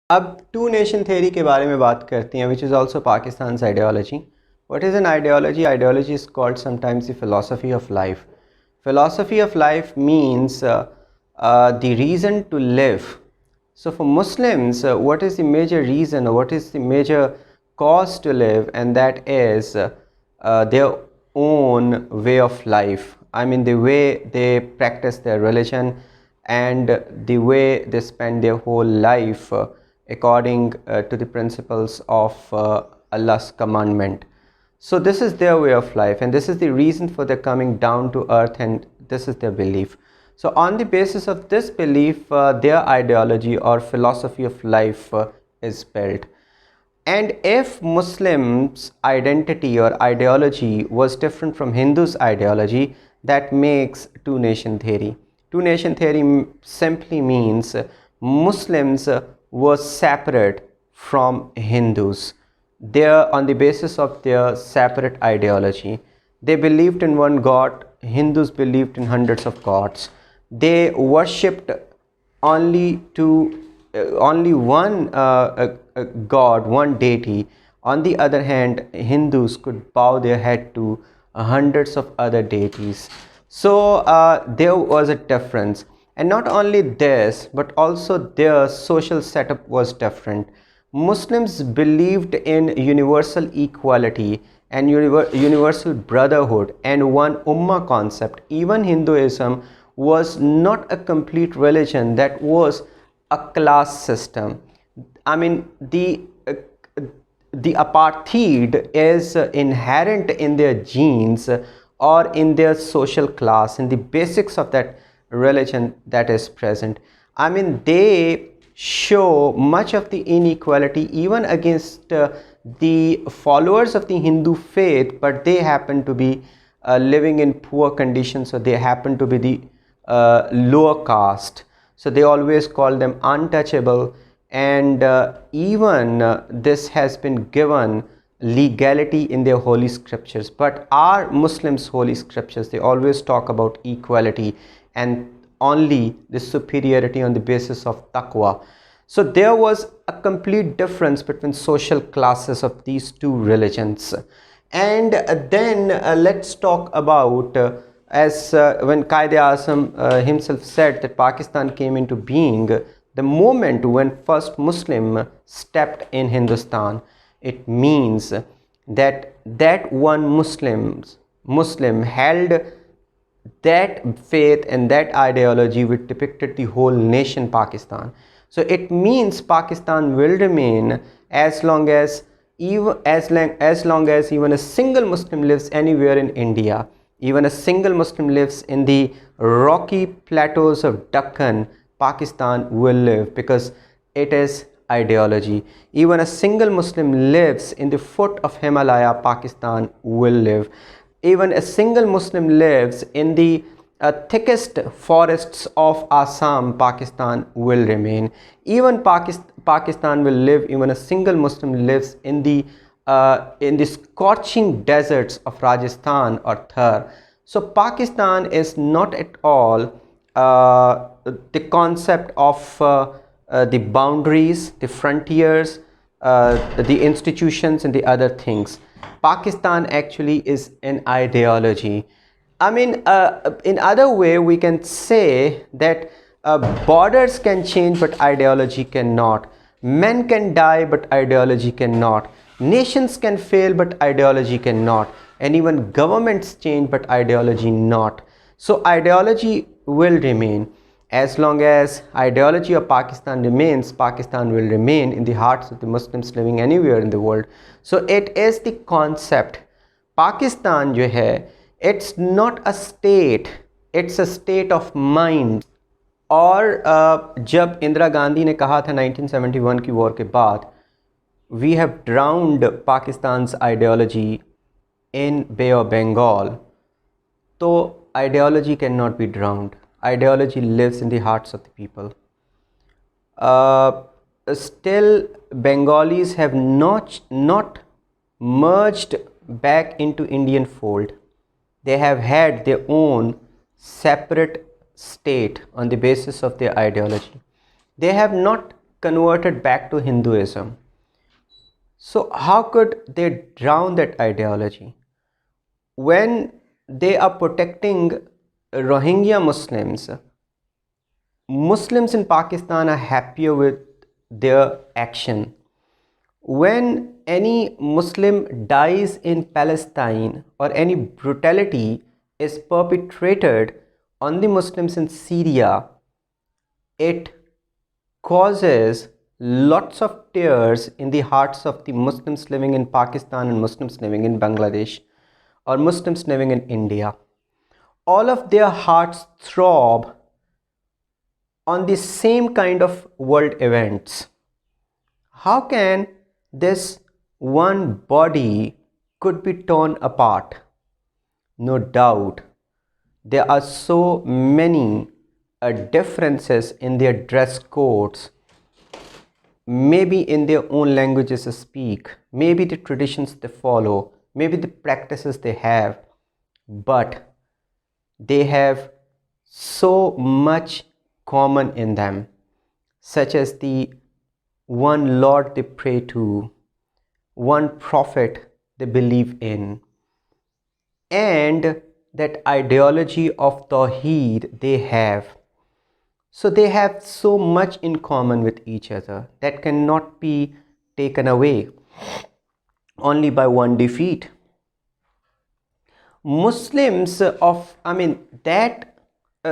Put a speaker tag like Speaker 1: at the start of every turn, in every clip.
Speaker 1: अब to nation theory के बारे में बात करते हैं, which is also Pakistan ideology. What is an ideology? Ideology is called sometimes the philosophy of life. Philosophy of life means the reason to live. So for Muslims, what is the major reason, or what is the major cause to live? And that is their own way of life. I mean, the way they practice their religion and the way they spend their whole life according to the principles of Allah's commandment. So this is their way of life, and this is the reason for their coming down to earth, and this is their belief. So on the basis of this belief, their ideology or philosophy of life is built. And if Muslims' identity or ideology was different from Hindus' ideology, that makes two nation theory. Two nation theory simply means Muslims were separate from Hindus. They are on the basis of their separate ideology. They believed in one God. Hindus believed in hundreds of gods. They worshipped only one god, one deity. On the other hand, Hindus could bow their head to hundreds of other deities. So there was a difference. And not only this, but also their social setup was different. Muslims believed in universal equality and universal brotherhood and one ummah concept. Even Hinduism was not a complete religion, that was a class system. I mean, the apartheid is inherent in their genes or in their social class, in the basics of that religion that is present. I mean, they show much of the inequality even against the followers of the Hindu faith, but they happen to be living in poor conditions, so they happen to be the lower caste. So they always call them untouchable, and even this has been given legality in their holy scriptures. But our Muslims' holy scriptures, they always talk about equality and only the superiority on the basis of taqwa. So there was a complete difference between social classes of these two religions. And then let's talk about as when Quaid-e-Azam himself said that Pakistan came into being the moment when first Muslim stepped in Hindustan. It means that one Muslim held that faith and that ideology which depicted the whole nation Pakistan. So it means Pakistan will remain as long as even a single Muslim lives anywhere in India. Even a single Muslim lives in the rocky plateaus of Deccan, Pakistan will live, because it is ideology. Even a single Muslim lives in the foot of Himalaya, Pakistan will live. Even a single Muslim lives in the thickest forests of Assam, Pakistan will remain. Even Pakistan will live. Even a single Muslim lives in the scorching deserts of Rajasthan or Thar. So Pakistan is not at all the concept of the boundaries, the frontiers, the institutions and the other things. Pakistan actually is an ideology. I mean, in other way, we can say that borders can change, but ideology cannot. Men can die, but ideology cannot. Nations can fail, but ideology cannot. And even governments change, but ideology not. So ideology will remain. As long as ideology of Pakistan remains, Pakistan will remain in the hearts of the Muslims living anywhere in the world. So it is the concept. Pakistan जो है, it's not a state, it's a state of mind. और जब इंदिरा गांधी ने कहा था 1971 की war के बाद, we have drowned Pakistan's ideology in Bay of Bengal. So ideology cannot be drowned. Ideology lives in the hearts of the people. Still, Bengalis have not merged back into Indian fold. They have had their own separate state on the basis of their ideology. They have not converted back to Hinduism. So how could they drown that ideology? When they are protecting Rohingya Muslims, Muslims in Pakistan are happier with their action. When any Muslim dies in Palestine or any brutality is perpetrated on the Muslims in Syria, it causes lots of tears in the hearts of the Muslims living in Pakistan and Muslims living in Bangladesh or Muslims living in India. All of their hearts throb on the same kind of world events. How can this one body could be torn apart? No doubt, there are so many differences in their dress codes, maybe in their own languages they speak, maybe the traditions they follow, maybe the practices they have, but they have so much common in them, such as the one Lord they pray to, one prophet they believe in, and that ideology of Tawheed they have. So they have so much in common with each other that cannot be taken away only by one defeat. Muslims that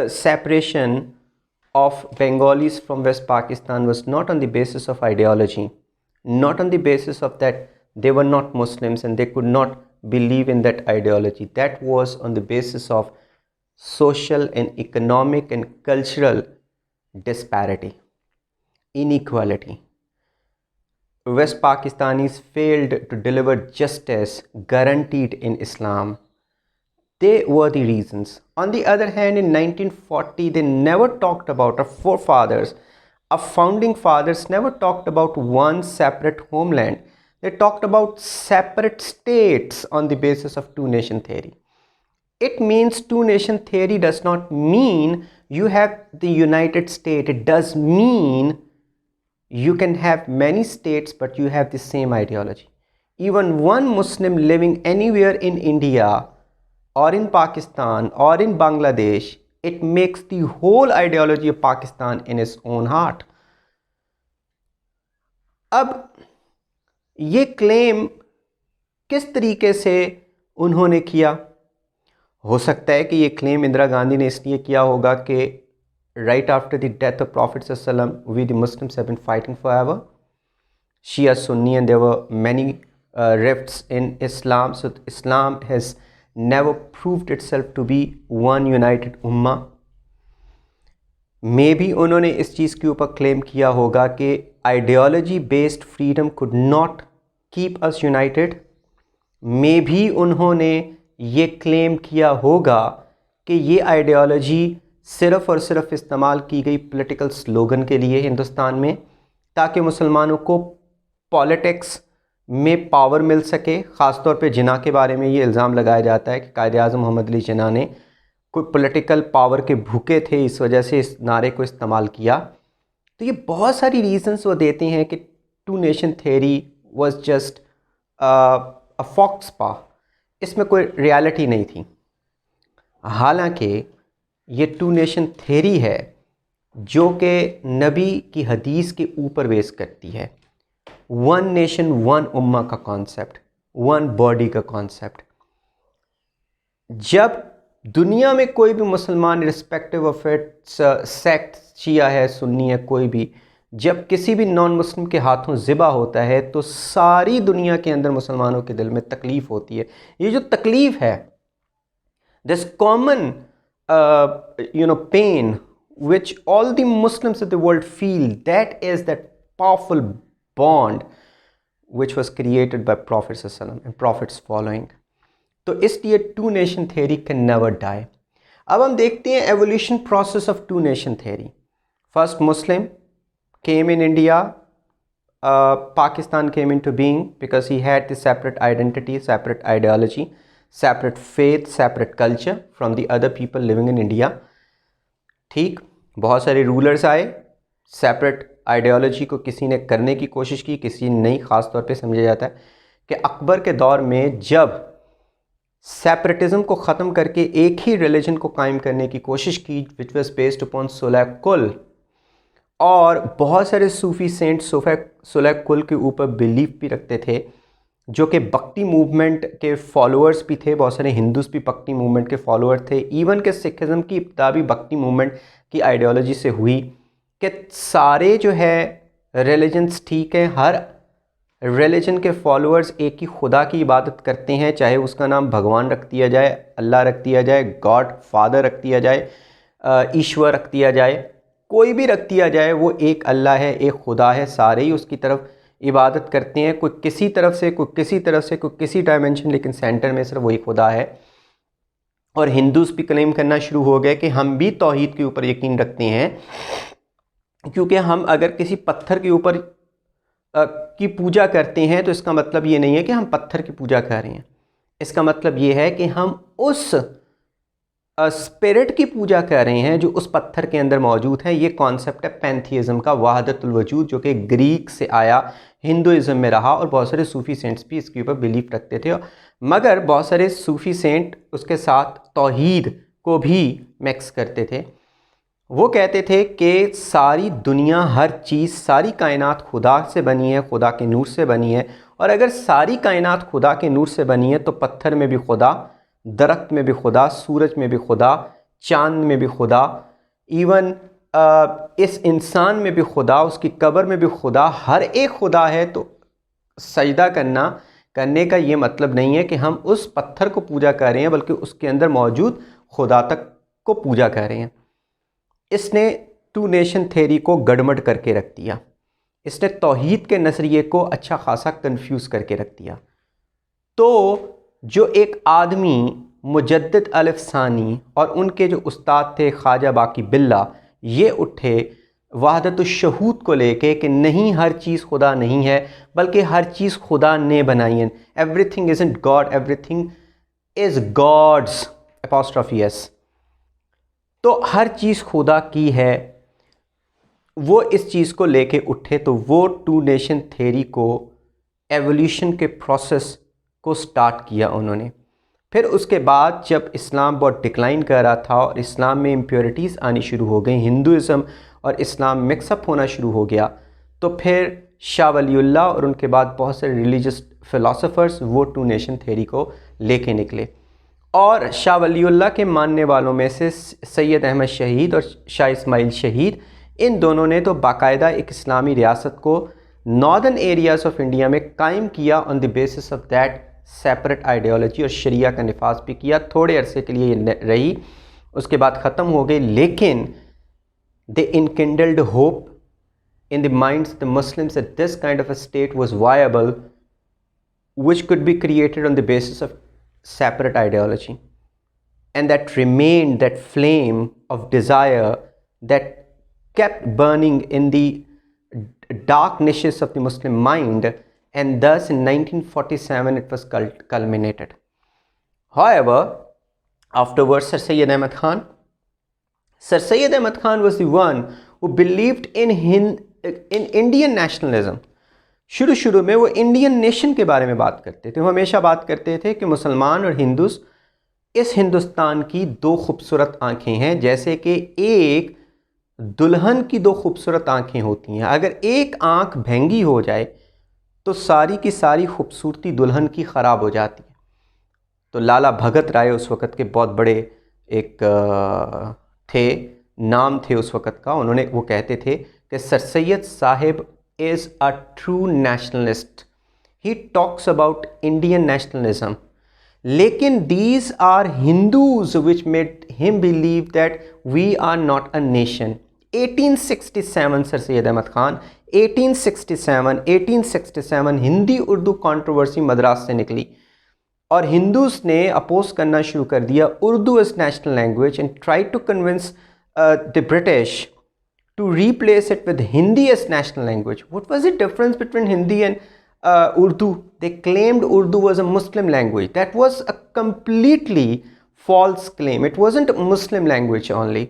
Speaker 1: separation of Bengalis from West Pakistan was not on the basis of ideology, not on the basis of that they were not Muslims and they could not believe in that ideology. That was on the basis of social and economic and cultural disparity, inequality. West Pakistanis failed to deliver justice guaranteed in Islam. They were the reasons. On the other hand, in 1940, they never talked about, our forefathers, our founding fathers never talked about one separate homeland. They talked about separate states on the basis of two-nation theory. It means two-nation theory does not mean you have the United States. It does mean you can have many states, but you have the same ideology. Even one Muslim living anywhere in India or in Pakistan or in Bangladesh, it makes the whole ideology of Pakistan in its own heart. अब ये claim किस तरीके से उन्होंने किया? हो सकता है कि ये क्लेम इंदिरा गांधी ने इसलिए किया होगा कि right after the death of Prophet ﷺ, we the Muslims have been fighting forever. Shia, Sunni, and there were many rifts in Islam. So Islam has never proved itself to be one united ummah. Maybe उन्होंने इस चीज़ के ऊपर claim किया होगा कि ideology based freedom could not keep us united. Maybe उन्होंने ये claim किया होगा कि ये आइडियोलॉजी सिर्फ़ और सिर्फ इस्तेमाल की गई पॉलिटिकल स्लोगन के लिए हिंदुस्तान में, ताकि मुसलमानों को पॉलिटिक्स में पावर मिल सके. ख़ास तौर पे जिना के बारे में ये इल्ज़ाम लगाया जाता है कि कायद-ए-आज़म मोहम्मद अली जिना ने कोई पॉलिटिकल पावर के भूखे थे, इस वजह से इस नारे को इस्तेमाल किया. तो ये बहुत सारी रीजंस वो देते हैं कि two nation theory was just a faux, इसमें कोई रियलिटी नहीं थी. हालांकि ये टू नेशन थ्योरी है जो कि नबी की हदीस के ऊपर बेस करती है. वन नेशन वन उम्मा का कॉन्सेप्ट, वन बॉडी का कॉन्सेप्ट. जब दुनिया में कोई भी मुसलमान रिस्पेक्टिव ऑफ इट्स सेक्ट, शिया है, सुन्नी है, कोई भी, जब किसी भी नॉन मुस्लिम के हाथों ज़िबा होता है तो सारी दुनिया के अंदर मुसलमानों के दिल में तकलीफ़ होती है. ये जो तकलीफ़ है, this common pain which all the Muslims of the world feel, that is that powerful bond which was created by Prophet ﷺ and Prophets following. तो इसलिए two nation theory can never die. अब हम देखते हैं evolution process of two nation theory. First Muslim came in India, Pakistan came into being because he had the separate identity, separate ideology, separate faith, separate culture from the other people living in India. ठीक, बहुत सारे rulers आए, separate ideology को किसी ने करने की कोशिश की, किसी ने नहीं। ख़ास तौर पे समझा जाता है कि अकबर के दौर में जब सेपरेटिज्म को ख़त्म करके एक ही रिलीजन को कायम करने की कोशिश की, विच वॉज बेस्ड अपॉन सुलह कुल, और बहुत सारे सूफ़ी सेंट सुलह कुल के ऊपर बिलीफ भी रखते थे, जो कि भक्ति मूवमेंट के फॉलोअर्स भी थे। बहुत सारे हिंदूज़ भी भक्ति मूवमेंट के फॉलोअर थे। इवन के सिखिज़म की इब्तिदा भी भक्ति मूवमेंट की आइडियोलॉजी से हुई कि सारे जो है रिलीजन्स ठीक हैं, हर रिलीजन के फॉलोअर्स एक ही खुदा की इबादत करते हैं, चाहे उसका नाम भगवान रख दिया जाए, अल्लाह रख दिया जाए, गॉड फादर रख दिया जाए, ईश्वर रख दिया जाए, कोई भी रख दिया जाए, वो एक अल्लाह है, एक खुदा है, सारे ही उसकी तरफ इबादत करते हैं। कोई किसी तरफ से, कोई किसी तरफ से, कोई किसी डायमेंशन, लेकिन सेंटर में सिर्फ वही खुदा है। और हिंदूज़ भी क्लेम करना शुरू हो गए कि हम भी तौहीद के ऊपर यकीन रखते हैं, क्योंकि हम अगर किसी पत्थर के ऊपर की पूजा करते हैं तो इसका मतलब ये नहीं है कि हम पत्थर की पूजा कर रहे हैं। इसका मतलब ये है कि हम उस स्पिरिट की पूजा कर रहे हैं जो उस पत्थर के अंदर मौजूद है। ये कॉन्सेप्ट है पैंथीइज्म का, वहदतुल वजूद, जो कि ग्रीक से आया, हिंदुइज्म में रहा, और बहुत सारे सूफ़ी सेंट्स भी इसके ऊपर बिलीव रखते थे। मगर बहुत सारे सूफ़ी सेंट उसके साथ तौहीद को भी मिक्स करते थे। वो कहते थे कि सारी दुनिया, हर चीज़, सारी कायनात खुदा से बनी है, खुदा के नूर से बनी है, और अगर सारी कायनात खुदा के नूर से बनी है तो पत्थर में भी खुदा, दरख्त में भी खुदा, सूरज में भी खुदा, चांद में भी खुदा, इवन इस इंसान में भी खुदा, उसकी कब्र में भी खुदा, हर एक खुदा है। तो सजदा करने का ये मतलब नहीं है कि हम उस पत्थर को पूजा कर रहे हैं, बल्कि उसके अंदर मौजूद खुदा तक को पूजा कर रहे हैं। इसने टू नेशन थ्योरी को गड़बड़ करके रख दिया। इसने तौहीद के नज़रिए को अच्छा खासा कंफ्यूज करके रख दिया। तो जो एक आदमी मुजद्दिद अलिफ सानी और उनके जो उस्ताद थे ख्वाजा बाकी बिल्ला, ये उठे वहदतुश शहूद को लेके कि नहीं, हर चीज़ खुदा नहीं है, बल्कि हर चीज़ खुदा ने बनाई है। Everything isn't God, everything is God's apostrophe S. तो हर चीज़ खुदा की है। वो इस चीज़ को लेके उठे, तो वो टू नेशन थ्योरी को, एवोल्यूशन के प्रोसेस को स्टार्ट किया उन्होंने। फिर उसके बाद जब इस्लाम बहुत डिक्लाइन कर रहा था और इस्लाम में इम्प्योरिटीज़ आनी शुरू हो गई, हिंदुइज़म और इस्लाम मिक्सअप होना शुरू हो गया, तो फिर शाह वलीउल्लाह और उनके बाद बहुत सारे रिलीजियस फ़िलासफ़र्स वो टू नेशन थ्योरी को लेके निकले। और शाह वलीउल्लाह के मानने वालों में से सैयद अहमद शहीद और शाह इस्माइल शहीद, इन दोनों ने तो बाकायदा एक इस्लामी रियासत को नॉर्दर्न एरियाज़ ऑफ इंडिया में कायम किया on the basis of that separate ideology, और शरिया का निफाज भी किया। थोड़े अरसे के लिए ये रही, उसके बाद ख़त्म हो गई, लेकिन दे इनकिंडल्ड hope in the minds of the Muslims that this kind of a state was viable, which could be created on the basis of separate ideology, and that remained, that flame of desire that kept burning in the dark niches of the Muslim mind, and thus in 1947 it was culminated. However, afterwards Sir Syed Ahmad Khan was the one who believed in Indian nationalism. शुरू में वो Indian nation के बारे में बात करते थे। वो हमेशा बात करते थे कि मुसलमान और हिंदूस इस हिंदुस्तान की दो खूबसूरत आँखें हैं, जैसे कि एक दुल्हन की दो खूबसूरत आँखें होती हैं। अगर एक आँख भैंगी हो जाए तो सारी की सारी खूबसूरती दुल्हन की ख़राब हो जाती है। तो लाला भगत राय उस वक़्त के बहुत बड़े एक थे, नाम थे उस वक़्त का। उन्होंने वो कहते थे कि sir Syed Sahib is a true nationalist, he talks about Indian nationalism, लेकिन these are Hindus which made him believe that we are not a nation. 1867 sir Syed Ahmad Khan, 1867 Hindi Urdu controversy Madras से निकली और हिंदूज ने अपोज करना शुरू कर दिया Urdu as national language and try to convince the British to replace it with Hindi as national language. What was the difference between Hindi and Urdu? They claimed Urdu was a Muslim language. That was a completely false claim. It wasn't a Muslim language only.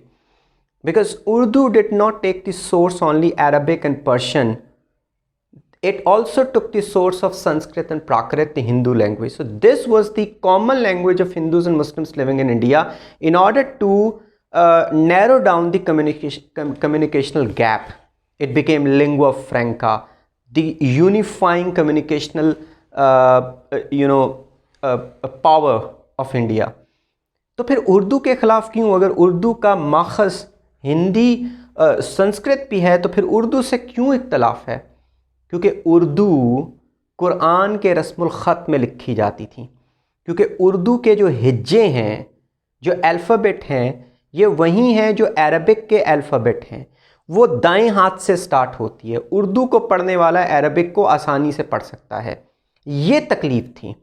Speaker 1: because Urdu did not take the source only Arabic and Persian. It also took the source of Sanskrit and Prakrit, the Hindu language. So this was the common language of Hindus and Muslims living in India in order to narrow down the communicational gap. It became lingua franca, the unifying communicational power of India. तो फिर उर्दू के ख़िलाफ़ क्यों? अगर उर्दू का माखज़ हिंदी संस्कृत भी है तो फिर उर्दू से क्यों इख्तलाफ है? क्योंकि उर्दू कुरान के रस्मुल ख़त में लिखी जाती थी, क्योंकि उर्दू के जो हिज्जे हैं, जो अल्फ़ाबेट हैं, ये वही हैं जो अरबिक के अल्फ़ाबेट हैं। वो दाएं हाथ से स्टार्ट होती है। उर्दू को पढ़ने वाला अरबिक को आसानी से पढ़ सकता है। ये तकलीफ़ थी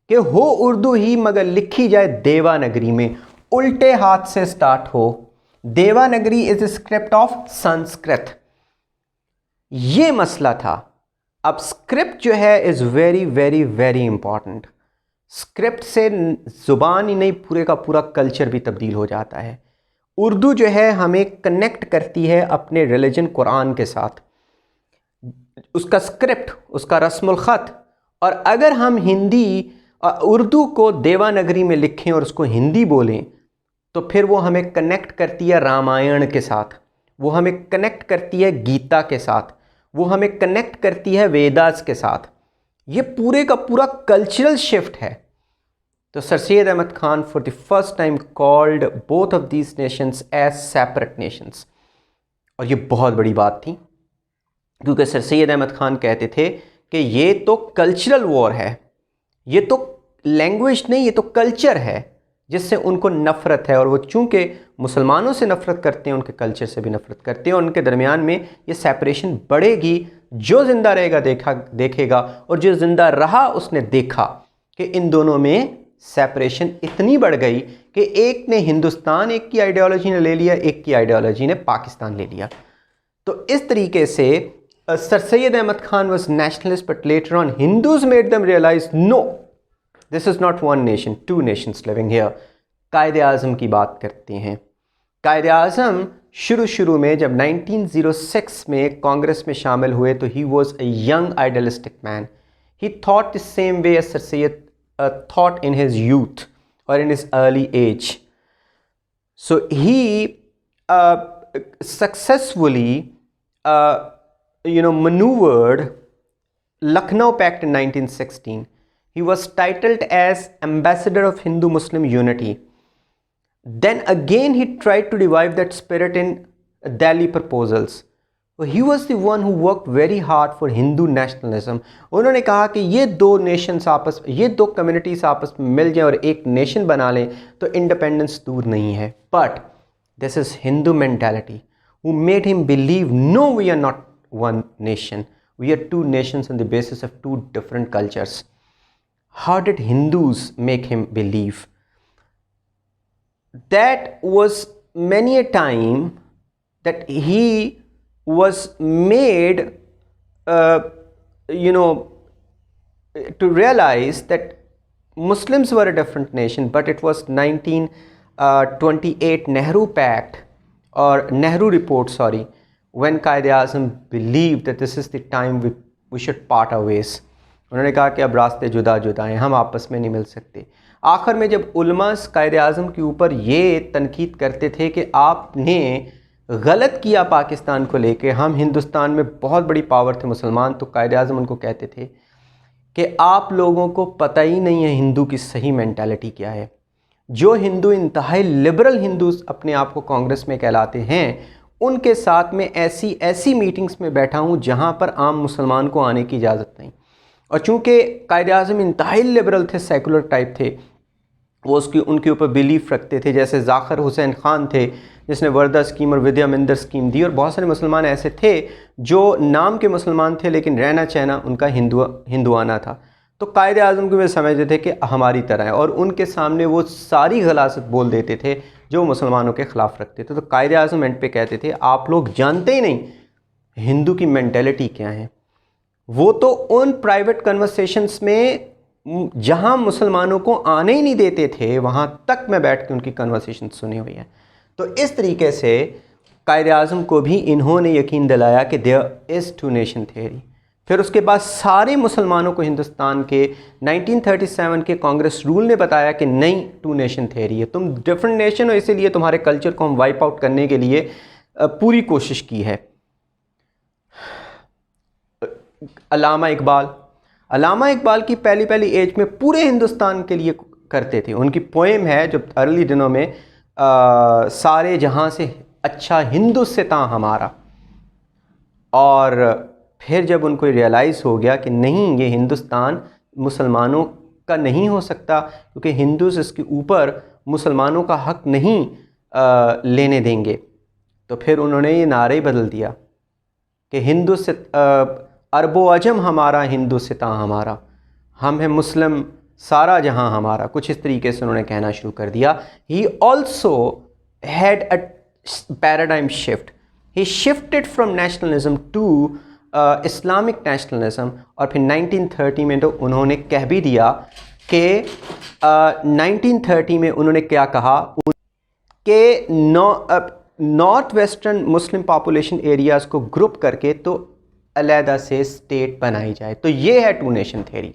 Speaker 1: कि हो उर्दू ही मगर लिखी जाए देवनागरी में, उल्टे हाथ से स्टार्ट हो। Devanagari is script of Sanskrit. ये मसला था। अब स्क्रिप्ट जो है is very very very important. Script से ज़ुबान ही नहीं, पूरे का पूरा कल्चर भी तब्दील हो जाता है। उर्दू जो है हमें कनेक्ट करती है अपने रिलीजन कुरान के साथ, उसका स्क्रिप्ट, उसका रस्मुल ख़त। और अगर हम उर्दू को देवनागरी में लिखें और उसको हिंदी बोलें तो फिर वो हमें कनेक्ट करती है रामायण के साथ, वो हमें कनेक्ट करती है गीता के साथ, वो हमें कनेक्ट करती है वेदास के साथ। ये पूरे का पूरा कल्चरल शिफ्ट है। तो sir Syed Ahmad Khan for the first time called both of these nations as separate nations. और ये बहुत बड़ी बात थी, क्योंकि सर सैयद अहमद खान कहते थे कि ये तो कल्चरल वॉर है, ये तो लैंग्वेज नहीं, ये तो कल्चर है जिससे उनको नफ़रत है। और वो चूँकि मुसलमानों से नफ़रत करते हैं, उनके कल्चर से भी नफ़रत करते हैं, और उनके दरमियान में ये सेपरेशन बढ़ेगी। जो ज़िंदा रहेगा देखेगा, और जो ज़िंदा रहा उसने देखा कि इन दोनों में सेपरेशन इतनी बढ़ गई कि एक ने हिंदुस्तान एक की आइडियोलॉजी ने ले लिया, एक की आइडियोलॉजी ने पाकिस्तान ले लिया। तो इस तरीके से sir Syed Ahmad Khan was nationalist, but later on Hindus made them realise no, this is not one nation, two nations living here. Quaid Azam की बात करते हैं। कायदे आज़म शुरू में जब 1906 में कांग्रेस में शामिल हुए तो he was a young idealistic man. He thought the same way as sir Syed thought in his youth और in his early age. So he successfully maneuvered Lucknow Pact in 1916. He was titled as Ambassador of Hindu-Muslim Unity. Then again he tried to revive that spirit in Delhi proposals. So he was the one who worked very hard for Hindu nationalism. उन्होंने कहा कि ये दो communities आपस में मिल जाएं और एक नेशन बना लें तो इंडिपेंडेंस दूर नहीं है। But this is Hindu mentality who made him believe, no, we are not one nation. We are two nations on the basis of two different cultures. How did Hindus make him believe? That was many a time that he was made, to realize that Muslims were a different nation, but it was 1928 Nehru Pact or Nehru Report, sorry, when Quaid-e-Azam believed that this is the time we should part our ways. उन्होंने कहा कि अब रास्ते जुदा जुदा हैं, हम आपस में नहीं मिल सकते। आखिर में जब उलमा कायद-ए-आज़म के ऊपर ये तनकीद करते थे कि आपने गलत किया पाकिस्तान को लेके, हम हिंदुस्तान में बहुत बड़ी पावर थे मुसलमान, तो कायद-ए-आज़म उनको कहते थे कि आप लोगों को पता ही नहीं है हिंदू की सही मेंटालिटी क्या है। जो हिंदू इंतहाई लिबरल हिंदू अपने आप को कांग्रेस में कहलाते हैं, उनके साथ में ऐसी मीटिंग्स में बैठा हूँ जहाँ पर आम मुसलमान को आने की इजाज़त नहीं। और चूँकि कायद-ए-आज़म इंतहाई लिबरल थे, सेकुलर टाइप थे, वो उनके ऊपर बिलीफ रखते थे। जैसे ज़ाकिर हुसैन ख़ान थे जिसने वर्दा स्कीम और विद्या मंदिर स्कीम दी, और बहुत सारे मुसलमान ऐसे थे जो नाम के मुसलमान थे लेकिन रहना सहना उनका हिंदुआना था। तो कायद-ए-आज़म को वे समझते थे कि हमारी तरह है, और उनके सामने वो सारी गलासत बोल देते थे जो मुसलमानों के ख़िलाफ़ रखते थे। तो कायद-ए-आज़म एंड पे कहते थे आप लोग जानते ही नहीं हिंदू की मेंटालिटी क्या है। वो तो उन प्राइवेट कन्वर्सेशंस में जहाँ मुसलमानों को आने ही नहीं देते थे, वहाँ तक मैं बैठ के उनकी कन्वर्सेशन सुनी हुई है। तो इस तरीके से कायद आज़म को भी इन्होंने यकीन दिलाया कि there is two nation theory. फिर उसके बाद सारे मुसलमानों को हिंदुस्तान के 1937 के कांग्रेस रूल ने बताया कि नहीं, टू नेशन थ्योरी है, तुम डिफरेंट नेशन हो, इसीलिए तुम्हारे कल्चर को हम वाइप आउट करने के लिए पूरी कोशिश की है। अल्लामा इकबाल की पहली एज में पूरे हिंदुस्तान के लिए करते थे। उनकी पोएम है जो अर्ली दिनों में सारे जहां से अच्छा हिंदुस्तान हमारा, और फिर जब उनको रियलाइज़ हो गया कि नहीं, ये हिंदुस्तान मुसलमानों का नहीं हो सकता, क्योंकि हिंदूज इसके ऊपर मुसलमानों का हक नहीं लेने देंगे, तो फिर उन्होंने ये नारा ही बदल दिया कि अरबो अजम हमारा, हिंदुस्तान हमारा, हम हैं मुस्लिम, सारा जहां हमारा। कुछ इस तरीके से उन्होंने कहना शुरू कर दिया। He also had a paradigm shift, he shifted from nationalism to Islamic nationalism. और फिर 1930 में तो उन्होंने कह भी दिया कि 1930 में उन्होंने क्या कहा कि north western Muslim population areas को ग्रुप करके तो अलहदा से स्टेट बनाई जाए। तो ये है टू नेशन थ्योरी।